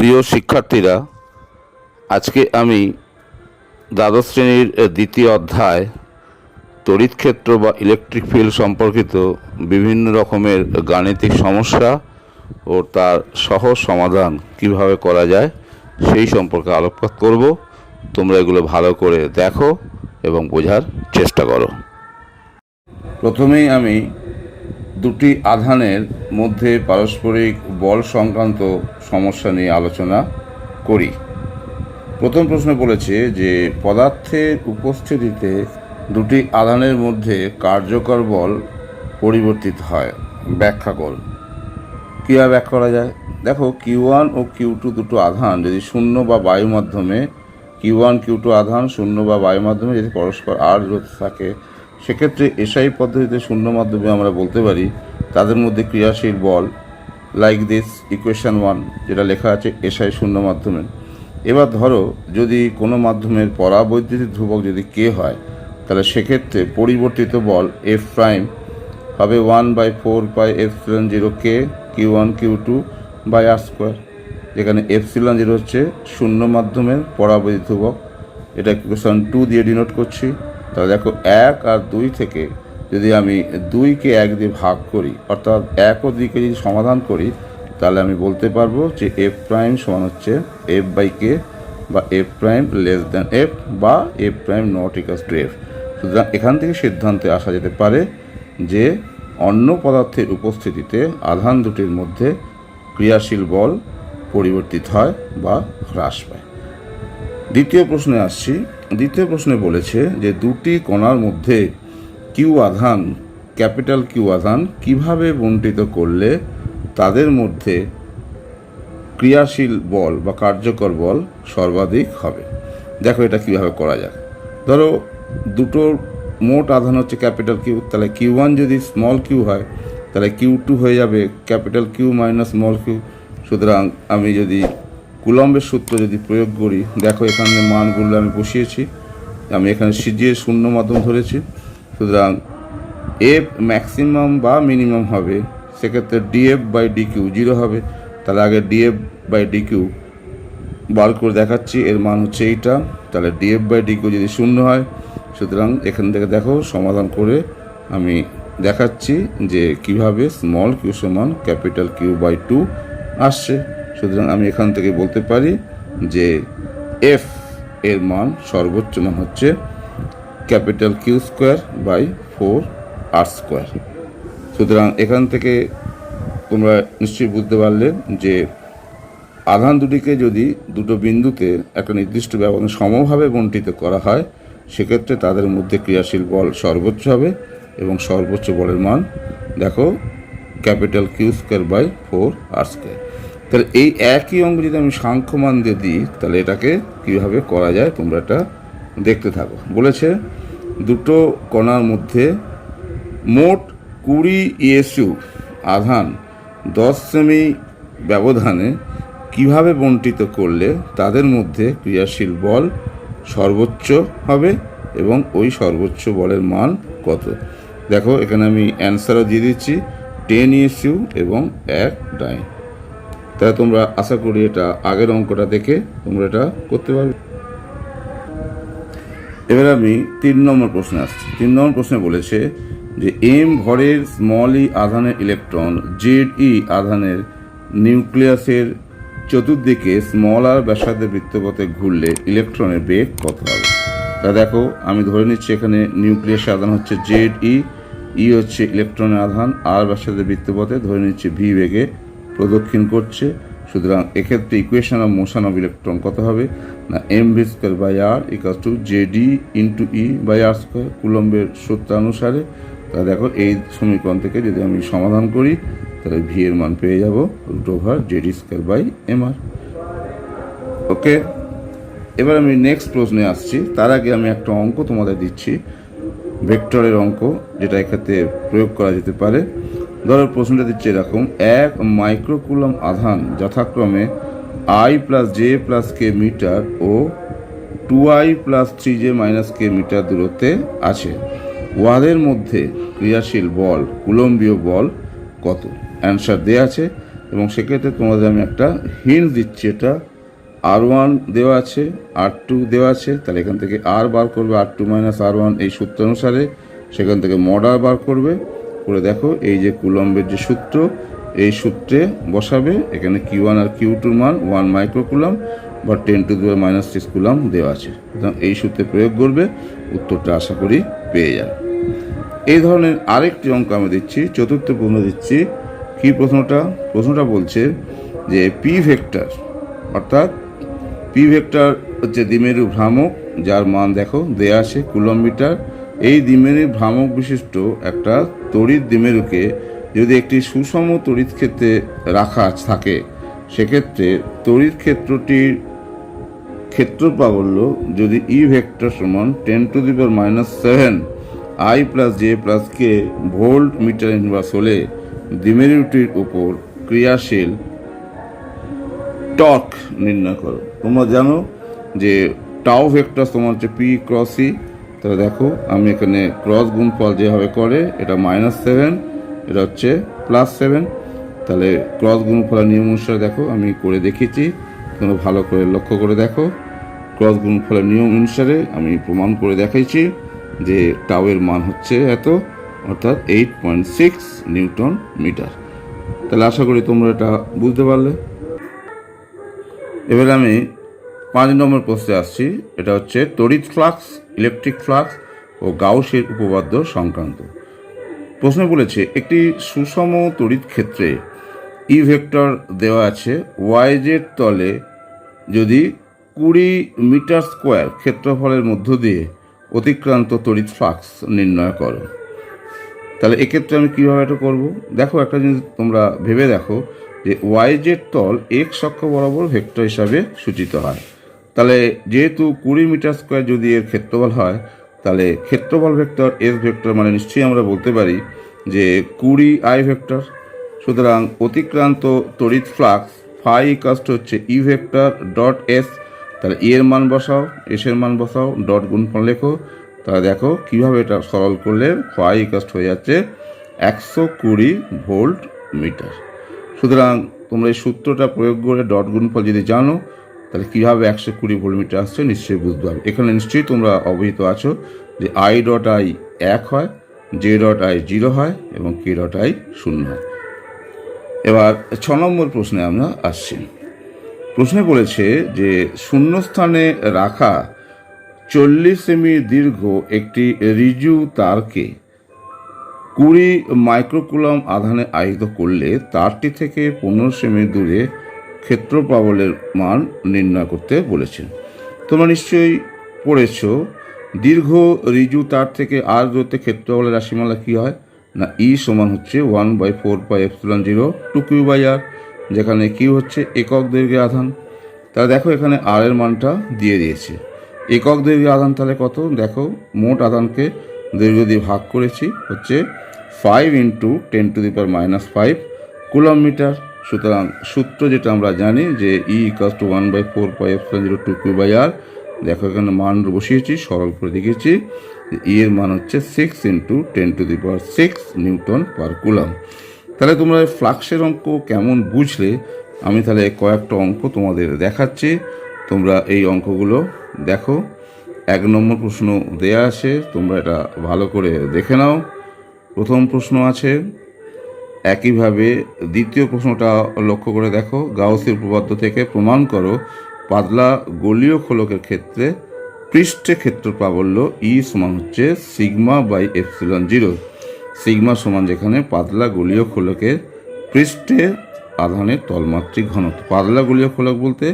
প্রিয় শিক্ষার্থীরা, আজকে আমি দ্বাদশ শ্রেণীর দ্বিতীয় অধ্যায় তড়িৎ ক্ষেত্র বা ইলেকট্রিক ফিল্ড সম্পর্কিত বিভিন্ন রকমের গাণিতিক সমস্যা ও তার সহজ সমাধান কিভাবে করা যায় সেই সম্পর্কে আলোকপাত করব। তোমরা এগুলো ভালো করে দেখো এবং বোঝার চেষ্টা করো। প্রথমেই আমি দুটি আধানের মধ্যে পারস্পরিক বল সংক্রান্ত সমস্যা নিয়ে আলোচনা করি। প্রথম প্রশ্ন বলেছে যে পদার্থের উপস্থিতিতে দুটি আধানের মধ্যে কার্যকর বল পরিবর্তিত হয়, ব্যাখ্যা কর। কীভাবে ব্যাখ্যা করা যায়? দেখো, Q1 ও Q2 দুটো আধান যদি শূন্য বা বায়ু মাধ্যমে Q1 Q2 আধান শূন্য বা বায়ু মাধ্যমে যদি পরস্পর আর দূরত্বে থাকে, সেক্ষেত্রে এসআই পদ্ধতিতে শূন্য মাধ্যমে আমরা বলতে পারি তাদের মধ্যে ক্রিয়াশীল বল লাইক দিস ইকুয়েশন 1 যেটা লেখা আছে এসআই শূন্য মাধ্যমে। এবার ধরো যদি কোনো মাধ্যমের পরাবৈদ্যুতিক ধ্রুবক যদি কে হয়, তাহলে সেক্ষেত্রে পরিবর্তিত বল এফ প্রাইম হবে 1/4πε0 কে Q1 Q2 by R square, যেখানে ε0 হচ্ছে শূন্য মাধ্যমের পরাবৈদ্যুতিক ধ্রুবক। এটা ইকুয়েশন 2 দিয়ে ডিনোট করছি। তাহলে দেখো 1 আর 2 থেকে যদি আমি 2কে 1 দিয়ে ভাগ করি, অর্থাৎ 1 ও 2কে যদি সমাধান করি, তাহলে আমি বলতে পারবো যে এফ প্রাইম সমান হচ্ছে এফ বাই কে, বা F prime less than F, বা F prime not equals to F. সুতরাং এখান থেকে সিদ্ধান্তে আসা যেতে পারে যে অন্য পদার্থের উপস্থিতিতে আধান দুটির মধ্যে ক্রিয়াশীল বল পরিবর্তিত হয় বা হ্রাস পায়। দ্বিতীয় প্রশ্নে আসছি। দ্বিতীয় প্রশ্নে বলেছে যে দুটি কণার মধ্যে কিউ আধান, ক্যাপিটাল কিউ আধান কিভাবে বণ্টিত করলে তাদের মধ্যে ক্রিয়াশীল বল বা কার্যকর বল সর্বাধিক হবে। দেখো এটা কিভাবে করা যায়। ধরো দুটোর মোট আধান হচ্ছে ক্যাপিটাল কিউ, তাহলে Q1 যদি স্মল কিউ হয়, তাহলে Q2 হয়ে যাবে capital Q minus small Q. সুতরাং আমি যদি কুলম্বের সূত্র যদি প্রয়োগ করি, দেখো এখানে মানগুলো আমি বসিয়েছি, আমি এখানে সিজিয়ে শূন্য মাধ্যম ধরেছি। সুতরাং এফ ম্যাক্সিমাম বা মিনিমাম হবে, সেক্ষেত্রে ডিএফ বাই ডিকিউ 0 হবে। তাহলে আগে ডিএফ বাই ডিকিউ বার করে দেখাচ্ছি, এর মান হচ্ছে এইটা। তাহলে ডিএফ বাই ডিকিউ যদি 0 হয়, সুতরাং এখান থেকে দেখো সমাধান করে আমি দেখাচ্ছি যে কিভাবে স্মল কিউ সমান ক্যাপিটাল কিউ বাই 2 আসছে। সুতরাং আমি এখান থেকে বলতে পারি যে এফ এর মান সর্বোচ্চ মান হচ্ছে capital Q square by 4 r square. সুতরাং এখান থেকে তোমরা নিশ্চয়ই বুঝতে পারলে যে আধান দুটিকে যদি দুটো বিন্দুতে একটা নির্দিষ্ট ব্যবধানে সমভাবে বণ্টিত করা হয়, সেক্ষেত্রে তাদের মধ্যে ক্রিয়াশীল বল সর্বোচ্চ হবে এবং সর্বোচ্চ বলের মান দেখো capital Q square by 4 r square. তাহলে এই একই অঙ্ক যদি আমি সাংখ্য মান দিয়ে দিই, তাহলে এটাকে কীভাবে করা যায় তোমরা এটা দেখতে থাকো। বলেছে দুটো কণার মধ্যে মোট 20 ESU আধান 10 সেমি ব্যবধানে কিভাবে বণ্টিত করলে তাদের মধ্যে ক্রিয়াশীল বল সর্বোচ্চ হবে এবং ওই সর্বোচ্চ বলের মান কত। দেখো এখানে আমি অ্যান্সারও দিয়ে দিচ্ছি 10 ESU এবং 1 ডাইন। তাই তোমরা আশা করি এটা আগের অঙ্কটা দেখে তোমরা এটা করতে পারবে। এবার আমি 3 নম্বর প্রশ্নে আসছি। 3 নম্বর প্রশ্নে বলেছে যে এম ভরের স্মল ই আধানের ইলেকট্রন জেড ই আধানের নিউক্লিয়াসের চতুর্দিকে স্মল আর ব্যাসার্ধের বৃত্তপথে ঘুরলে ইলেকট্রনের বেগ কত হবে। তা দেখো আমি ধরে নিচ্ছি এখানে নিউক্লিয়াসের আধান হচ্ছে জেড ই হচ্ছে ইলেকট্রনের আধান, আর ব্যাসার্ধের বৃত্তপথে ধরে নিচ্ছি ভি বেগে প্রদক্ষিণ করছে। সুতরাং এক্ষেত্রে equation of motion of electron কত হবে না M V square by R equal to Z into E by R square, কুলম্বের সূত্রানুসারে। তা দেখো এই সমীকরণ থেকে যদি আমি সমাধান করি, তাহলে ভি এর মান পেয়ে যাব √/, JD square by M R. ওকে, এবার আমি নেক্সট প্রশ্নে আসছি। তার আগে আমি একটা অঙ্ক তোমাদের দিচ্ছি, ভেক্টরের অঙ্ক, যেটা এক্ষেত্রে প্রয়োগ করা যেতে পারে। ধরো প্রশ্নটা দিচ্ছে এরকম, 1 মাইক্রোকুলম আধান যথাক্রমে I plus J plus K metre ও 2I plus 3J minus K metre দূরত্বে আছে। উহাদের মধ্যে ক্রিয়াশীল বল কুলম্বীয় বল কত। অ্যান্সার দেওয়া আছে। এবং সেক্ষেত্রে তোমাদের আমি একটা হিন্ট দিচ্ছি। এটা R1 দেওয়া আছে, R2 দেওয়া আছে, তাহলে এখান থেকে R বার করবে, R2 মাইনাস R1 এই সূত্র অনুসারে। সেখান থেকে মড R বার করবে, করে দেখো এই যে কুলম্বের যে সূত্র, এই সূত্রে বসাবে। এখানে Q1 আর Q2 মান 1 মাইক্রোকুলাম বা 10⁻⁻6 কুলাম দেওয়া আছে। এই সূত্রে প্রয়োগ করবে, উত্তরটা আশা করি পেয়ে যাবে। এই ধরনের আরেকটি অঙ্ক আমি দিচ্ছি, চতুর্থ প্রশ্ন দিচ্ছি। কি প্রশ্নটা বলছে যে পি ভেক্টর, অর্থাৎ পি ভেক্টর হচ্ছে দ্বিমেরু ভ্রামক, যার মান দেখো দেয়া আছে কুলম্বিটার। এই দ্বিমেরু ভ্রামক বিশিষ্ট একটা তড়িৎ দ্বিমেরুকে যদি একটি সুষম তড়িৎ ক্ষেত্রে রাখা থাকে, সেক্ষেত্রে তড়িৎ ক্ষেত্রটির ক্ষেত্র প্রাবল্য যদি ই ভেক্টর সমান 10⁻⁷ I plus J plus K volt metre inverse হলে দ্বিমেরুটির উপর ক্রিয়াশীল টর্ক নির্ণয় করো। তোমরা জানো যে টাও ভেক্টর সমান হচ্ছে পি ক্রস ই। তাহলে দেখো আমি এখানে ক্রস গুণফল যেভাবে করে, এটা -7, এটা হচ্ছে +7। তাহলে ক্রস গুণফলের নিয়ম অনুসারে দেখো আমি করে দেখিয়েছি, তোমরা ভালো করে লক্ষ্য করে দেখো। ক্রস গুণফলের নিয়ম অনুসারে আমি প্রমাণ করে দেখাইছি যে টাওয়ের মান হচ্ছে এত, অর্থাৎ 8.6 নিউটন মিটার। তাহলে আশা করি তোমরা এটা বুঝতে পারলে। এবার আমি 5 নম্বর প্রশ্নে আসছি। এটা হচ্ছে তড়িৎ ফ্লাক্স, ইলেকট্রিক ফ্লাক্স ও গাউসের উপপাদ্য সংক্রান্ত। প্রশ্নে বলেছে একটি সুষম তড়িৎ ক্ষেত্রে ই ভেক্টর দেওয়া আছে, ওয়াইজেড তলে যদি 20 মিটার স্কোয়ার ক্ষেত্রফলের মধ্য দিয়ে অতিক্রান্ত তড়িৎ ফ্লাক্স নির্ণয় করো। তাহলে এক্ষেত্রে আমি কীভাবে এটা করবো, দেখো একটা জিনিস তোমরা ভেবে দেখো যে ওয়াইজেড তল এক্স অক্ষ বরাবর ভেক্টর হিসাবে সূচিত হয়। তাহলে যেহেতু 20 মিটার স্কোয়ার যদি এর ক্ষেত্রফল হয়, তাহলে ক্ষেত্রফল ভেক্টর এস ভেক্টর মানে নিশ্চয়ই আমরা বলতে পারি যে 20I ভেক্টর। সুতরাং অতিক্রান্ত তড়িৎ ফ্লাক্স ফাই ইকাস্ট হচ্ছে ই ভেক্টর ডট এস। তাহলে এর মান বসাও, এসের মান বসাও, ডট গুণফল লেখো। তাহলে দেখো কীভাবে এটা সরল করলে ফাই ইকাস্ট হয়ে যাচ্ছে 120 ভোল্ট মিটার। সুতরাং তোমরা এই সূত্রটা প্রয়োগ করে ডট গুণফল যদি জানো, তাহলে কীভাবে 120 ভোল্ট মিটার আসছে নিশ্চয়ই বুঝতে হবে। এখানে নিশ্চয়ই তোমরা অবহিত আছো যে I ডট I 1 হয়, জে ডট I 0 হয় এবং কে ডট I 0 হয়। এবার 6 নম্বর প্রশ্নে আমরা আসছি। প্রশ্নে বলেছে যে শূন্যস্থানে রাখা 40 সেমি দীর্ঘ একটি ঋজু তারকে 20 মাইক্রোকুলাম আধানে আহিত করলে তারটি থেকে 15 সেমি দূরে ক্ষেত্র প্রাবল্যের মান নির্ণয় করতে বলেছেন। তোমরা নিশ্চয়ই পড়েছ দীর্ঘ ঋজু তার থেকে আর দূরত্বে ক্ষেত্র প্রাবল্যের রাশিমালা কী হয় না, ই সমান হচ্ছে 1/4πε0 2q/r, যেখানে কিউ হচ্ছে একক দৈর্ঘ্যের আধান। তাহলে দেখো এখানে আর এর মানটা দিয়ে দিয়েছে। একক দৈর্ঘ্যের আধান তাহলে কত, দেখো মোট আধানকে দৈর্ঘ্য দিয়ে ভাগ করেছি, হচ্ছে 5 × 10⁻⁵ কুলম মিটার। সুতরাং সূত্র যেটা আমরা জানি যে ই ইকাস টু 1/4πε0 2q/r। দেখো এখানে মান বসিয়েছি, সরল করে দেখিয়েছি। ই এর মান হচ্ছে 6 × 10⁶ নিউটন পার কুলাম। তাহলে তোমরা ফ্লাক্সের অঙ্ক কেমন বুঝলে, আমি তাহলে কয়েকটা অঙ্ক তোমাদের দেখাচ্ছি, তোমরা এই অঙ্কগুলো দেখো। 1 নম্বর প্রশ্ন দেয়া আছে, তোমরা এটা ভালো করে দেখে নাও। প্রথম প্রশ্ন আছে, একইভাবে দ্বিতীয় প্রশ্নটা লক্ষ্য করে দেখো। গাউসের উপপাদ্য থেকে প্রমাণ করো পাতলা গোলীয় খোলকের ক্ষেত্রে পৃষ্ঠে ক্ষেত্র প্রাবল্য ই সমান হচ্ছে σ/ε0। সিগমা সমান যেখানে পাতলা গোলীয় খোলকের পৃষ্ঠে আধানের তলমাত্রিক ঘনত্ব। পাতলা গোলীয় খোলক বলতে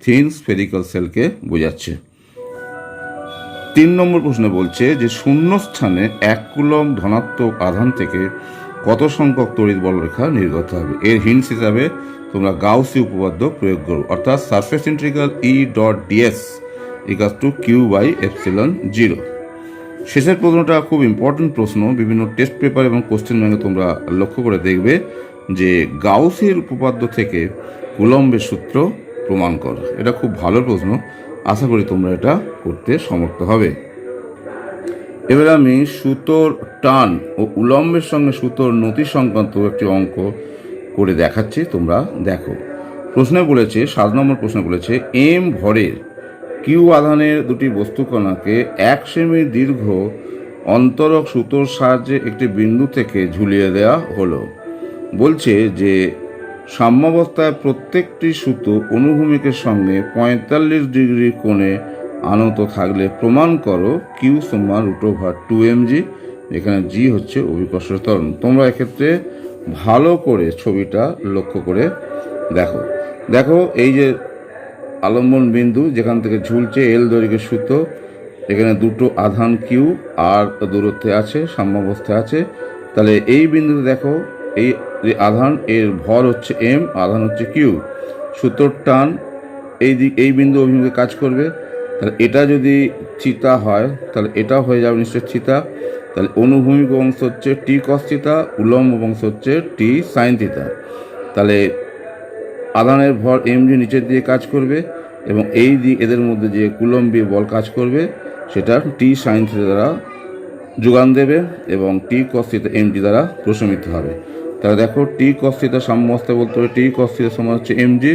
থিন স্ফেরিক্যাল সেলকে বোঝাচ্ছে। 3 নম্বর প্রশ্নে বলছে যে শূন্য স্থানে 1 কুলম ধনাত্মক আধান থেকে কত সংখ্যক তড়িৎ বলরেখা নির্গত হবে। এর হিন্টস হিসাবে তোমরা গাউসি উপপাদ্য প্রয়োগ করো, অর্থাৎ surface integral E dot DS ইকাস two q/ε0। শেষের প্রশ্নটা খুব ইম্পর্টেন্ট প্রশ্ন, বিভিন্ন টেস্ট পেপার এবং কোশ্চেন ব্যাংকে তোমরা লক্ষ্য করে দেখবে যে গাউসের উপপাদ্য থেকে কুলম্বের সূত্র প্রমাণ করো। এটা খুব ভালো প্রশ্ন, আশা করি তোমরা এটা করতে সমর্থ হবে। এবার আমি সুতোর টান ও উলম্বের সঙ্গে সুতোর নতি সংক্রান্ত একটি অঙ্ক করে দেখাচ্ছি, তোমরা দেখো। প্রশ্নে বলেছে 7 নম্বর প্রশ্নে বলেছে এম ভরের কিউ আধানের দুটি বস্তুকণাকে 1 সেমি দীর্ঘ অন্তরক সুতোর সাহায্যে একটি বিন্দু থেকে ঝুলিয়ে দেওয়া হলো। বলছে যে সাম্যাবস্থায় প্রত্যেকটি সুতো অনুভূমিকের সঙ্গে 45 ডিগ্রি কোণে আনত থাকলে প্রমাণ করো কিউ সমান √2mg, এখানে জি হচ্ছে অভিকর্ষের ত্বরণ। তোমরা এক্ষেত্রে ভালো করে ছবিটা লক্ষ্য করে দেখো। দেখো এই যে আলম্বন বিন্দু যেখান থেকে ঝুলছে এল দৈর্ঘ্যের সুতো, এখানে দুটো আধান কিউ আর দূরত্বে আছে, সাম্যাবস্থায় আছে। তাহলে এই বিন্দুতে দেখো এই যে আধান, এর ভর হচ্ছে এম, আধান হচ্ছে কিউ। সুতোর টান এই বিন্দু অভিমুখে কাজ করবে। তাহলে এটা যদি থিতা হয় তাহলে এটাও হয়ে যাবে নিশ্চয় থিতা। তাহলে অনুভূমিক অংশ হচ্ছে টি কস থিতা, উলম্ব অংশ হচ্ছে টি সাইন থিতা। তাহলে আধানের ভর এমজি নিচের দিকে কাজ করবে এবং এদের মধ্যে যে কুলম্বীয় বল কাজ করবে সেটা টি সাইন থিতা দ্বারা যোগান দেবে এবং টি কস থিতা এমজি দ্বারা প্রশমিত হবে। তাহলে দেখো টি কস থিতা সাম্যাবস্থায় বলতে হবে টি কস থিতা সমান হচ্ছে এমজি,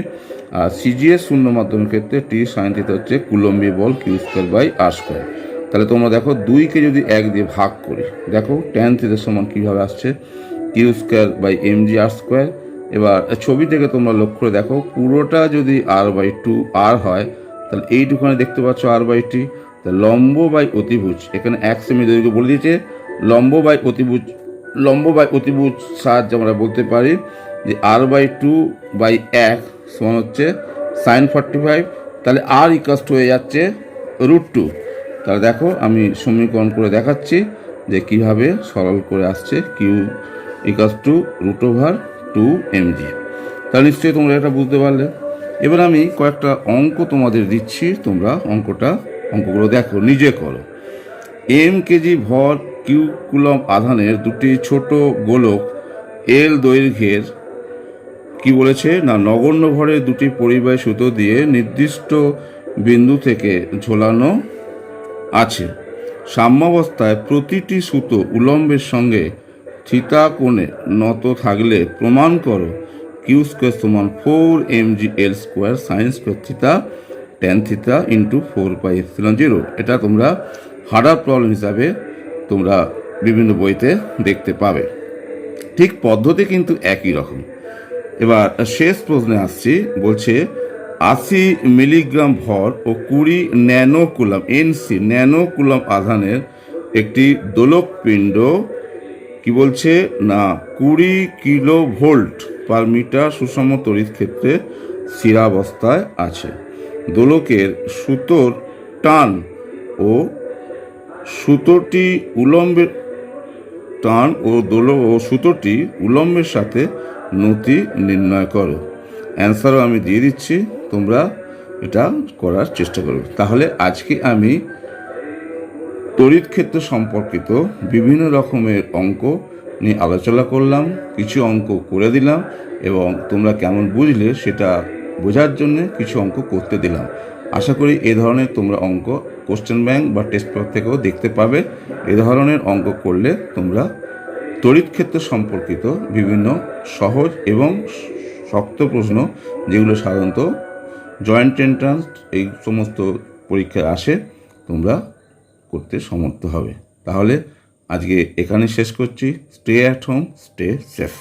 আর সিজিএস শূন্য মাধ্যমের ক্ষেত্রে টি সাইন থিতা হচ্ছে কুলম্বীয় বল Q²/r²। তাহলে তোমরা দেখো 2কে যদি 1 দিয়ে ভাগ করি, দেখো ট্যান থিতা সমান কীভাবে আসছে Q²/mg r²। এবার ছবি থেকে তোমরা লক্ষ্য করে দেখো পুরোটা যদি r/2 r হয় তাহলে এইটুখানে দেখতে পাচ্ছ r/t। তাহলে লম্ব বাই অতিভুজ, এখানে 1 সেমি দৈর্ঘ্য বলে দিয়েছে, লম্ব বাই অতিভুজ সাহায্যে আমরা বলতে পারি যে r/2/1 সমান হচ্ছে sin 45। তাহলে r ইকাস্ট হয়ে যাচ্ছে √2। তাহলে দেখো আমি সমীকরণ করে দেখাচ্ছি যে কিভাবে সরল করে আসছে কিউ ইকাস্ট টু √2mg। তাহলে নিশ্চয়ই তোমরা এটা বুঝতে পারলে। এবার আমি কয়েকটা অঙ্ক তোমাদের দিচ্ছি, তোমরা অঙ্কগুলো দেখো, নিজে করো। এম কেজি ভর কিউ কুলম আধানের দুটি ছোট গোলক এল দৈর্ঘ্যের কি বলেছে না নগণ্য ভরের দুটি পরিবাহী সুতো দিয়ে নির্দিষ্ট বিন্দু থেকে ঝোলানো আছে। সাম্যাবস্থায় প্রতিটি সুতো উলম্বের সঙ্গে থিতা কোণে নত থাকলে প্রমাণ করো কিউ² সমান 4mg l² sin² থিতা tan থিতা ইন্টু 4πε0। এটা তোমরা হার্ডার প্রবলেম হিসাবে তোমরা বিভিন্ন বইতে দেখতে পাবে। ঠিক পদ্ধতি কিন্তু একই রকম। এবার শেষ প্রশ্নে আসছি, বলছে 80 মিলিগ্রাম ভর ও 20 nano coulomb NC nano coulomb আধানের একটি দোলক পিণ্ড কি বলছে না 20 কিলো ভোল্ট পার মিটার সুষম তড়িৎ ক্ষেত্রে স্থিরাবস্থায় আছে। দোলকের সুতোর টান ও সুতোটি উলম্বের টান ও সুতোটি উলম্বের সাথে নতি নির্ণয় করো। অ্যান্সারও আমি দিয়ে দিচ্ছি, তোমরা এটা করার চেষ্টা করো। তাহলে আজকে আমি তড়িৎ ক্ষেত্র সম্পর্কিত বিভিন্ন রকমের অঙ্ক নিয়ে আলোচনা করলাম, কিছু অঙ্ক করে দিলাম এবং তোমরা কেমন বুঝলে সেটা বোঝার জন্য কিছু অঙ্ক করতে দিলাম। আশা করি এ ধরনের তোমরা অঙ্ক কোশ্চেন ব্যাংক বা টেস্ট পেপার থেকেও দেখতে পাবে। এ ধরনের অঙ্ক করলে তোমরা তড়িৎ ক্ষেত্র সম্পর্কিত বিভিন্ন সহজ এবং শক্ত প্রশ্ন, যেগুলো সাধারণত জয়েন্ট এন্ট্রান্স এই সমস্ত পরীক্ষায় আসে, তোমরা করতে সমর্থ হবে। তাহলে আজকে এখানে শেষ করছি। Stay at home, stay safe.